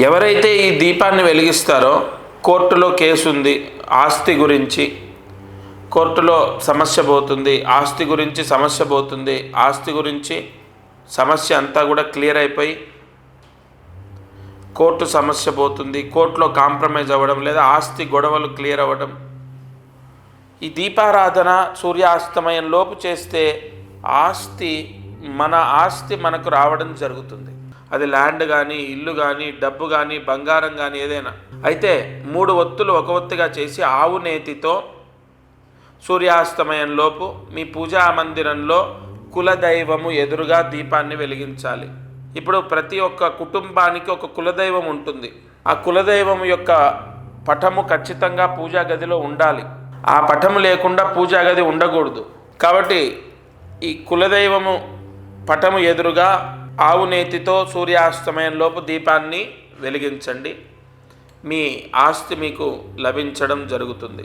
ఎవరైతే ఈ దీపాన్ని వెలిగిస్తారో కోర్టులో కేసు ఉంది, ఆస్తి గురించి కోర్టులో సమస్య పోతుంది, ఆస్తి గురించి సమస్య పోతుంది, ఆస్తి గురించి సమస్య అంతా కూడా క్లియర్ అయిపోయి కోర్టు సమస్య పోతుంది, కోర్టులో కాంప్రమైజ్ అవ్వడం లేదా ఆస్తి గొడవలు క్లియర్ అవ్వడం. ఈ దీపారాధన సూర్యాస్తమయం లోపు చేస్తే మన ఆస్తి మనకు రావడం జరుగుతుంది. అది ల్యాండ్ కానీ, ఇల్లు కానీ, డబ్బు కానీ, బంగారం కానీ ఏదైనా. అయితే 3 ఒత్తులు ఒక ఒత్తిగా చేసి ఆవు నేతితో సూర్యాస్తమయం లోపు మీ పూజా మందిరంలో కులదైవము ఎదురుగా దీపాన్ని వెలిగించాలి. ఇప్పుడు ప్రతి ఒక్క కుటుంబానికి ఒక కులదైవం ఉంటుంది. ఆ కులదైవం యొక్క పటము ఖచ్చితంగా పూజా గదిలో ఉండాలి. ఆ పటము లేకుండా పూజా గది ఉండకూడదు. కాబట్టి ఈ కులదైవము పటము ఎదురుగా ఆవు నేతితో సూర్యాస్తమయం లోపు దీపాన్ని వెలిగించండి. మీ ఆస్తి మీకు లభించడం జరుగుతుంది.